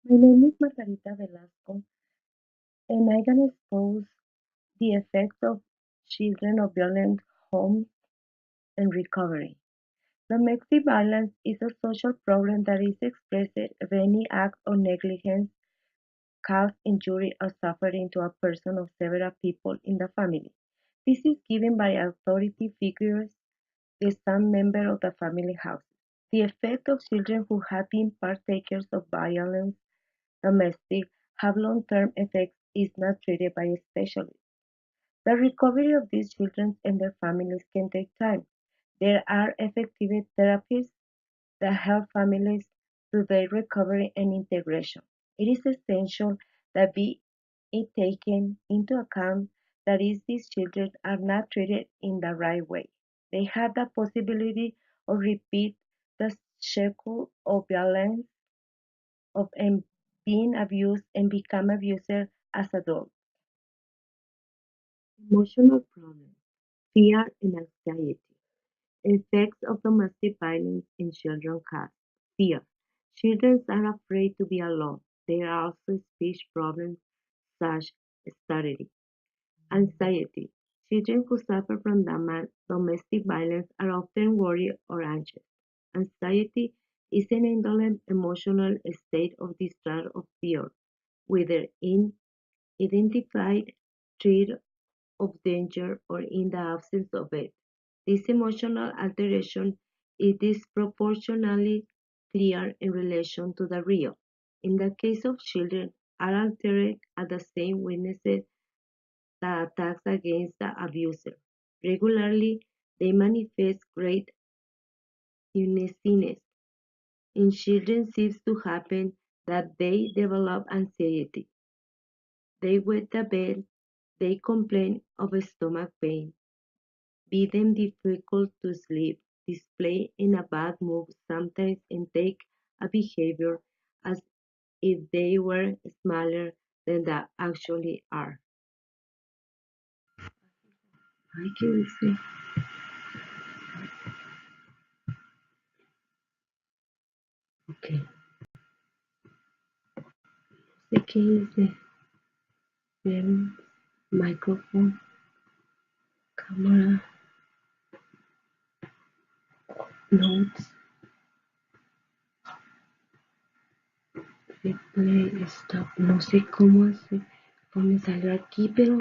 My name is Margarita Velasco, and I'm gonna expose the effects of children of violent homes and recovery. Domestic violence is a social problem that is expressed if any act of negligence cause injury or suffering to a person or several people in the family. This is given by authority figures, the some member of the family house. The effect of children who have been partakers of violence domestic have long-term effects is not treated by specialists. The recovery of these children and their families can take time. There are effective therapies that help families through their recovery and integration. It is essential that be it taken into account that is these children are not treated in the right way. They have the possibility of repeat the cycle of violence of being abused and become abuser as adults. Emotional problems, fear and anxiety. Effects of domestic violence in children cause fear. Children are afraid to be alone. There are also speech problems such as stuttering. Anxiety. Children who suffer from domestic violence are often worried or anxious. Anxiety is an indolent emotional state of distress or fear, whether in identified threat of danger or in the absence of it. This emotional alteration is disproportionately clear in relation to the real. In the case of children, are altered at the same witnesses the attacks against the abuser. Regularly, they manifest great uneasiness. In children seems to happen that they develop anxiety. They wet the bed, they complain of stomach pain, be them difficult to sleep, display in a bad mood sometimes and take a behavior as if they were smaller than they actually are. Ay, ¿qué dice? Ok, no sé qué dice. Ven, microphone, cámara, notes, replay, stop. No sé cómo hace, cómo me salió aquí, pero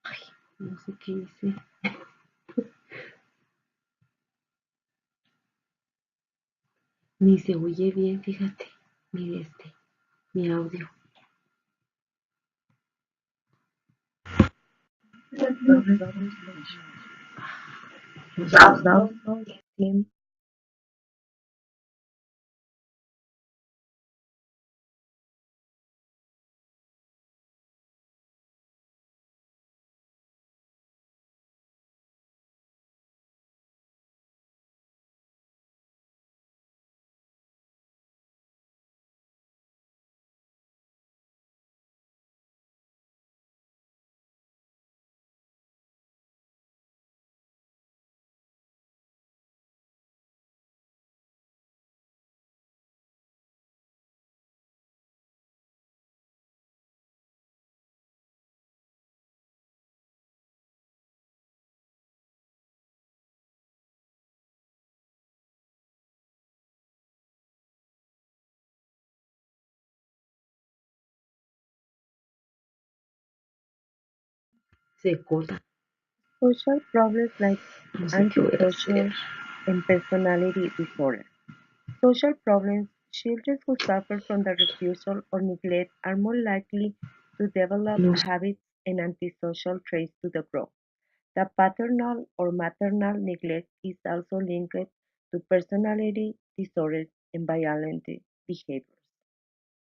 ay, no sé qué dice. Ni se oye bien, fíjate, mi audio. Los aplausos, Tim. Se corta. Social problems like No sé qué voy a hacer. antisocial and personality disorder. Social problems, children who suffer from the refusal or neglect are more likely to develop No sé. habits and antisocial traits to the growth. The paternal or maternal neglect is also linked to personality disorders and violent behaviors.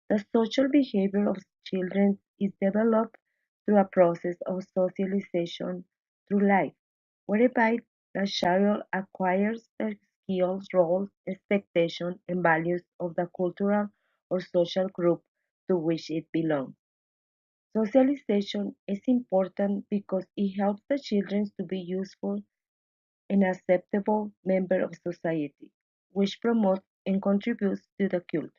The social behavior of children is developed through a process of socialization through life, whereby the child acquires the skills, roles, expectations, and values of the cultural or social group to which it belongs. Socialization is important because it helps the children to be useful and acceptable member of society, which promotes and contributes to the culture.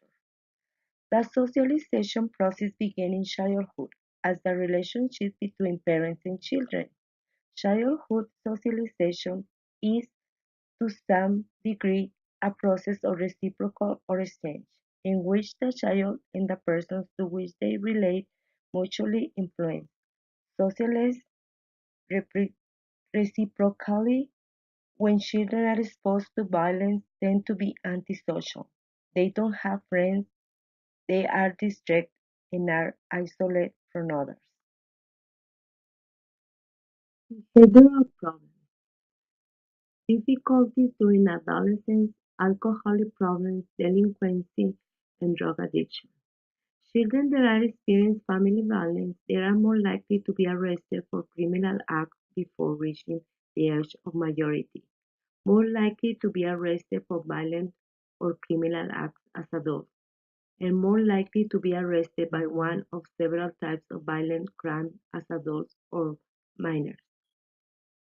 The socialization process begins in childhood as the relationship between parents and children. Childhood socialization is, to some degree, a process of reciprocal or exchange, in which the child and the persons to which they relate mutually influence, socialize repre- reciprocally. When children are exposed to violence, tend to be antisocial. They don't have friends, they are distracted and are isolated from others. Behavioral problems. Difficulties during adolescence, alcoholic problems, delinquency, and drug addiction. Children that are experiencing family violence, they are more likely to be arrested for criminal acts before reaching the age of majority, more likely to be arrested for violent or criminal acts as adults, and more likely to be arrested by one of several types of violent crime as adults or minors.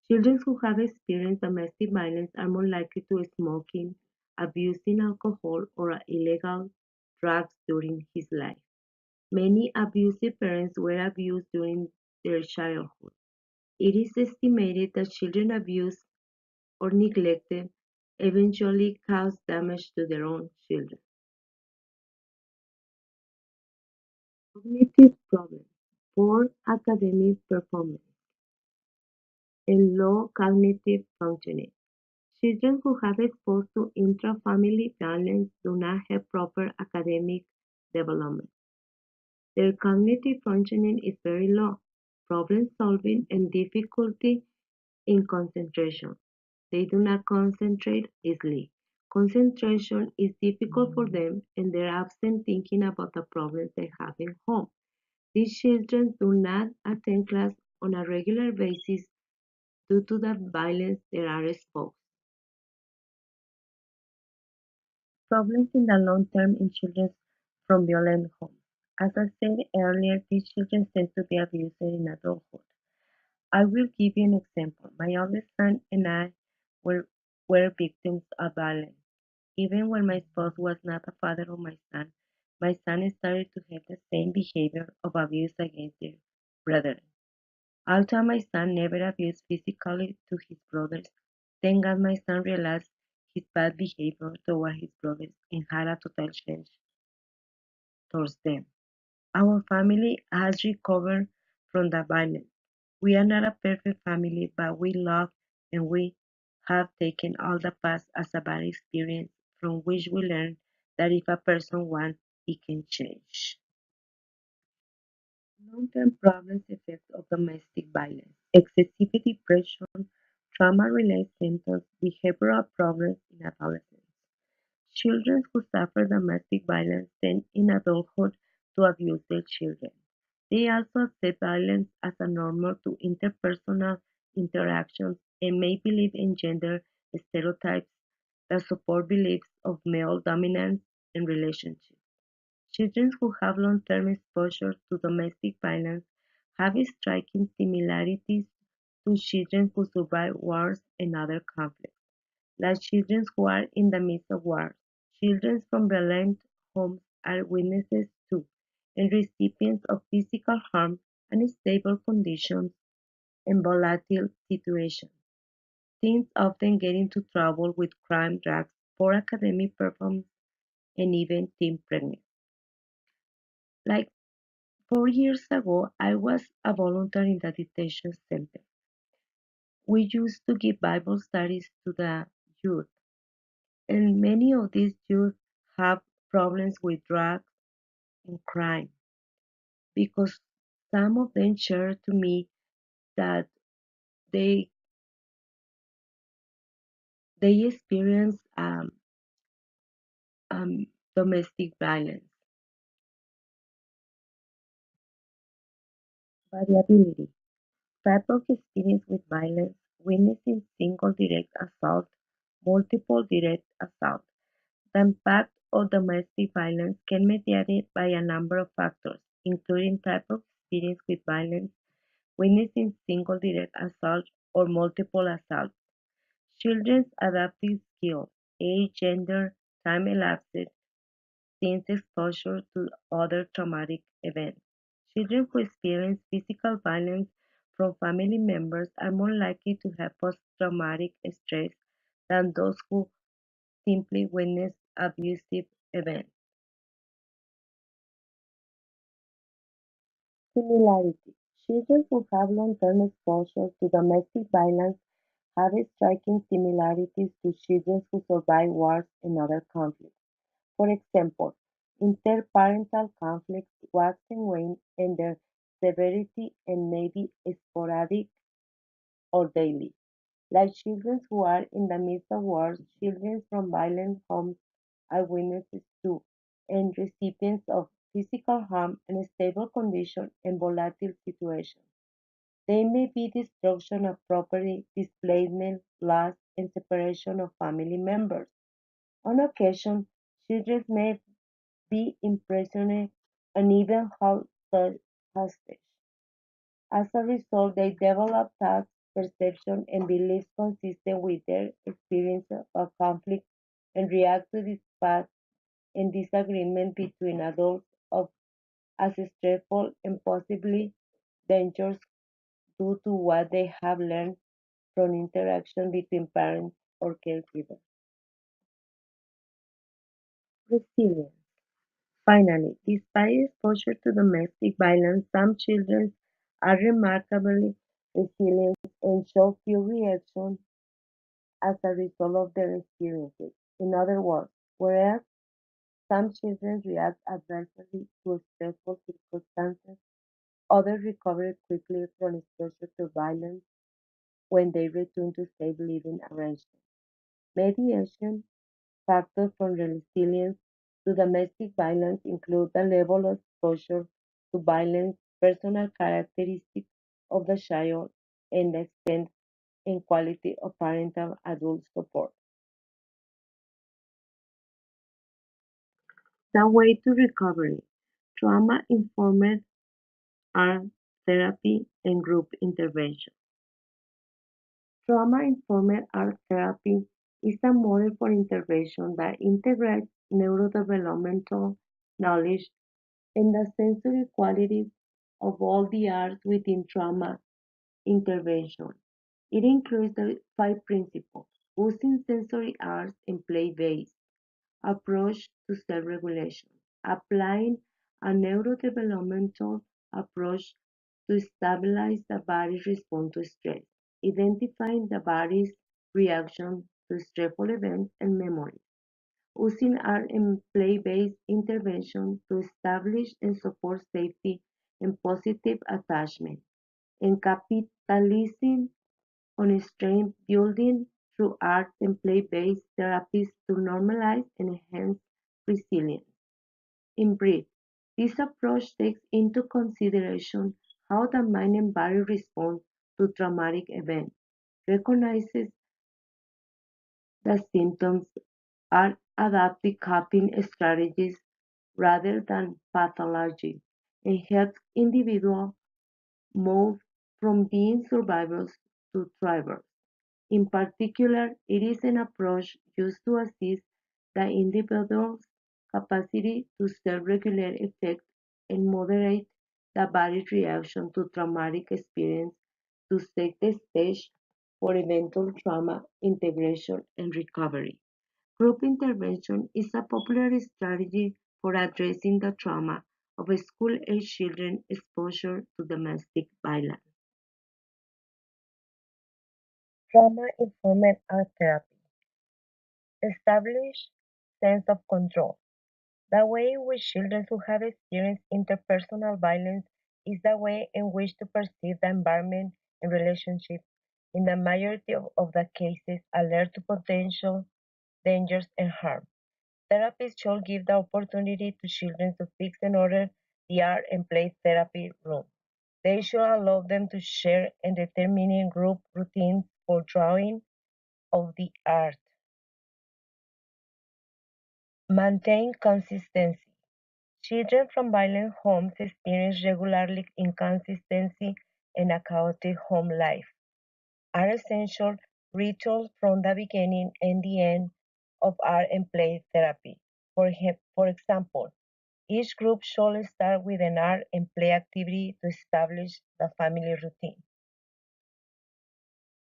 Children who have experienced domestic violence are more likely to smoking, abusing alcohol, or illegal drugs during his life. Many abusive parents were abused during their childhood. It is estimated that children abused or neglected eventually cause damage to their own children. Cognitive problems, poor academic performance, and low cognitive functioning. Children who have exposed to intra-family violence do not have proper academic development. Their cognitive functioning is very low, problem solving and difficulty in concentration. They do not concentrate easily. Concentration is difficult for them and they're absent thinking about the problems they have in home. These children do not attend class on a regular basis due to the violence they are exposed. Problems in the long term in children from violent homes. As I said earlier, these children tend to be abused in adulthood. I will give you an example. My oldest son and I were, were victims of violence. Even when my spouse was not the father of my son started to have the same behavior of abuse against their brethren. Although my son never abused physically to his brothers, thank God my son realized his bad behavior toward his brothers and had a total change towards them. Our family has recovered from the violence. We are not a perfect family, but we love and we have taken all the past as a bad experience from which we learn that if a person wants, he can change. Long-term problems effects of domestic violence, excessive depression, trauma-related symptoms, behavioral problems in adolescents. Children who suffer domestic violence tend in adulthood to abuse their children. They also accept violence as a normal to interpersonal interactions and may believe in gender stereotypes that support beliefs of male dominance in relationships. Children who have long-term exposure to domestic violence have striking similarities to children who survive wars and other conflicts, like children who are in the midst of wars. Children from violent homes are witnesses to and recipients of physical harm, unstable conditions, and volatile situations. Teens often get into trouble with crime, drugs, poor academic performance, and even teen pregnancy. Like 4 years ago, I was a volunteer in the detention center. We used to give Bible studies to the youth, and many of these youth have problems with drugs and crime because some of them shared to me that they they experience domestic violence. Variability. Type of experience with violence, witnessing single direct assault, multiple direct assault. The impact of domestic violence can be mediated by a number of factors, including type of experience with violence, witnessing single direct assault or multiple assaults, children's adaptive skills, age, gender, time elapsed, since exposure to other traumatic events. Children who experience physical violence from family members are more likely to have post-traumatic stress than those who simply witness abusive events. Similarity: children who have long-term exposure to domestic violence have striking similarities to children who survive wars and other conflicts. For example, interparental conflicts wax and wane in their severity and may be sporadic or daily. Like children who are in the midst of wars, children from violent homes are witnesses to and recipients of physical harm, unstable conditions, and volatile situations. They may be destruction of property, displacement, loss, and separation of family members. On occasion, children may be imprisoned and even held hostage. As a result, they develop thoughts, perceptions, and beliefs consistent with their experience of conflict and react to dispute and disagreement between adults of as stressful and possibly dangerous due to what they have learned from interaction between parents or caregivers. Resilience. Finally, despite exposure to domestic violence, some children are remarkably resilient and show few reactions as a result of their experiences. In other words, whereas some children react adversely to stressful circumstances, others recover quickly from exposure to violence when they return to safe living arrangements. Mediation factors from resilience to domestic violence include the level of exposure to violence, personal characteristics of the child, and the extent and quality of parental adult support. The way to recovery: trauma-informed art therapy and group intervention. Trauma-informed art therapy is a model for intervention that integrates neurodevelopmental knowledge and the sensory qualities of all the arts within trauma intervention. It includes the five principles: using sensory arts and play-based approach to self-regulation, applying a neurodevelopmental approach to stabilize the body's response to stress, identifying the body's reaction to stressful events and memories, using art and play-based intervention to establish and support safety and positive attachment, and capitalizing on strength building through art and play-based therapies to normalize and enhance resilience. In brief, this approach takes into consideration how the mind and body respond to traumatic events, recognizes the symptoms, are adaptive coping strategies rather than pathology, and helps individuals move from being survivors to thrivers. In particular, it is an approach used to assist the individual's capacity to self-regulate effect and moderate the body's reaction to traumatic experience to set the stage for eventual trauma integration and recovery. Group intervention is a popular strategy for addressing the trauma of school-age children exposure to domestic violence. Trauma-informed art therapy. Establish sense of control. The way in which children who have experienced interpersonal violence is the way in which to perceive the environment and relationships. In the majority of the cases, alert to potential dangers and harm. Therapists should give the opportunity to children to fix and order the art and play therapy room. They should allow them to share and determine group routines for drawing of the art. Maintain consistency. Children from violent homes experience regularly inconsistency and a chaotic home life. Are essential rituals from the beginning and the end of art and play therapy. For example, each group should start with an art and play activity to establish the family routine.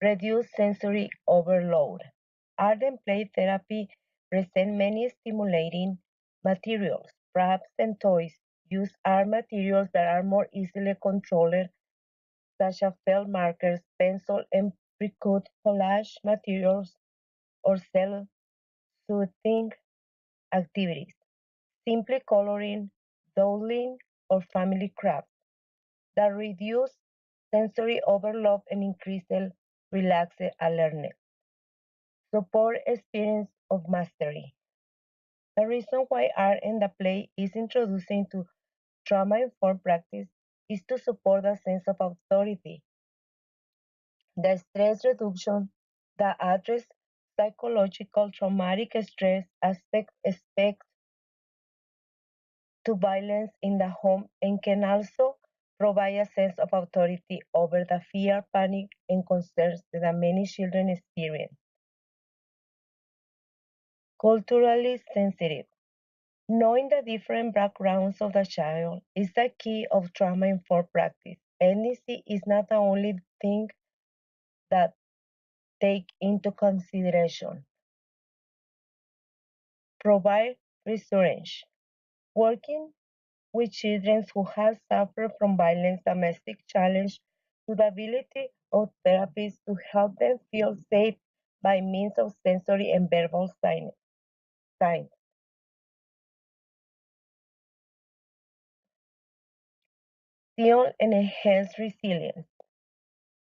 Reduce sensory overload. Art and play therapy present many stimulating materials. Props and toys use art materials that are more easily controlled, such as felt markers, pencil and pre-cut collage materials, or self-soothing activities. Simply coloring, doodling, or family crafts that reduce sensory overload and increase relaxed alertness. Support experience of mastery. The reason why art and the play is introduced into trauma-informed practice is to support a sense of authority, the stress reduction that address psychological traumatic stress aspects to violence in the home and can also provide a sense of authority over the fear, panic, and concerns that many children experience. Culturally sensitive. Knowing the different backgrounds of the child is the key of trauma-informed practice. Ethnicity is not the only thing that take into consideration. Provide reassurance. Working with children who have suffered from violence, domestic challenge, to the ability of therapists to help them feel safe by means of sensory and verbal signs. Still and enhance resilience.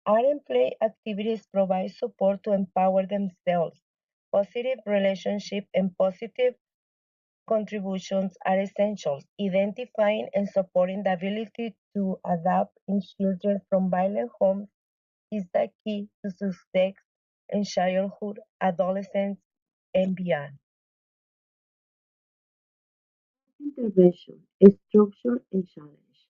Art and play activities provide support to empower themselves. Positive relationships and positive contributions are essential. Identifying and supporting the ability to adapt in children from violent homes is the key to success in childhood, adolescence, and beyond. Intervention, structure, and challenge.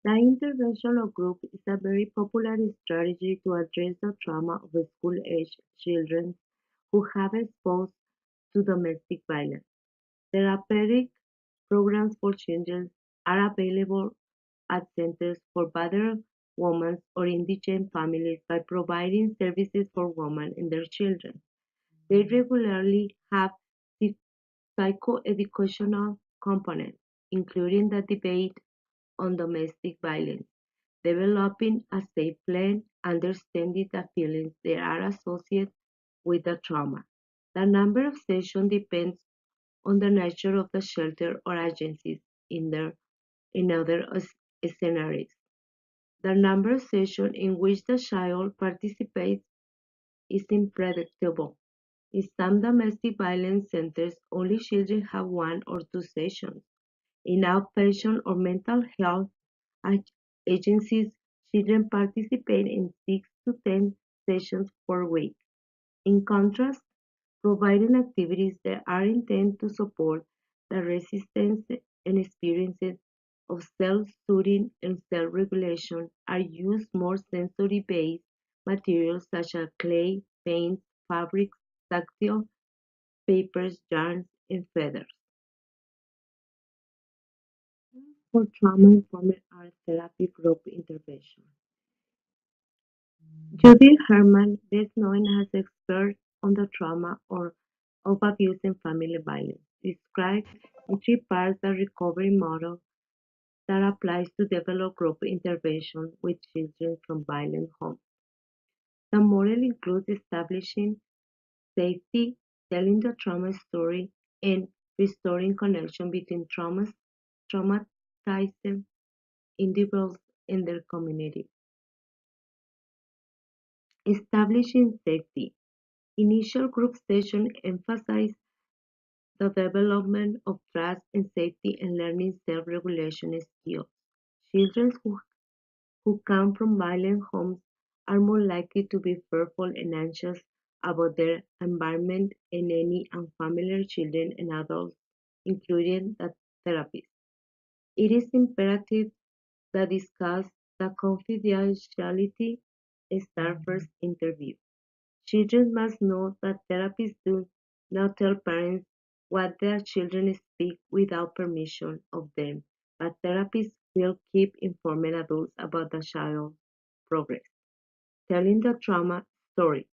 The interventional group is a very popular strategy to address the trauma of school-age children who have exposed to domestic violence. Therapeutic programs for children are available at centers for battered women or indigent families by providing services for women and their children. They regularly have psychoeducational components, including the debate on domestic violence, developing a safe plan, understanding the feelings that are associated with the trauma. The number of sessions depends on the nature of the shelter or agencies in other scenarios. The number of sessions in which the child participates is unpredictable. In some domestic violence centers, only children have one or two sessions. In outpatient or mental health agencies, children participate in 6 to 10 sessions per week. In contrast, providing activities that are intended to support the resistance and experiences of self-soothing and self-regulation are used more sensory-based materials such as clay, paints, fabrics, tactile papers, yarns, and feathers. For trauma-informed art therapy group intervention. Judith Herman, best known as expert on the trauma of abuse and family violence, describes in three parts the recovery model that applies to develop group intervention with children from violent homes. The model includes establishing safety, telling the trauma story, and restoring connection between traumatized individuals and their community. Establishing safety. Initial group sessions emphasize the development of trust and safety and learning self-regulation skills. Children who come from violent homes are more likely to be fearful and anxious about their environment and any unfamiliar children and adults, including the therapist. It is imperative that discuss the confidentiality start first interview. Children must know that therapists do not tell parents what their children speak without permission of them, but therapists will keep informing adults about the child's progress. Telling the trauma story.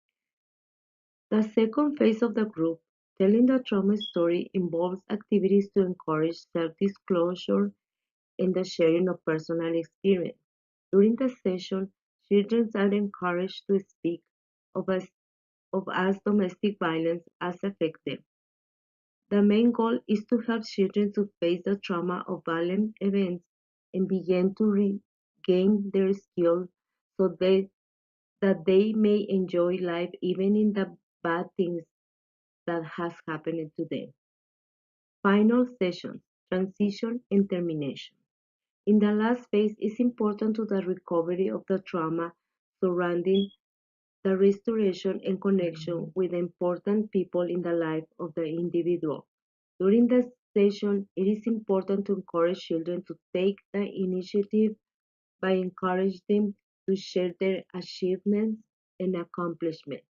The second phase of the group, telling the trauma story, involves activities to encourage self-disclosure and the sharing of personal experience. During the session, children are encouraged to speak of as domestic violence has affected them. The main goal is to help children to face the trauma of violent events and begin to regain their skills so that they may enjoy life even in the bad things that has happened to them. Final sessions, transition and termination. In the last phase, it's important to the recovery of the trauma surrounding the restoration and connection with the important people in the life of the individual. During the session, it is important to encourage children to take the initiative by encouraging them to share their achievements and accomplishments.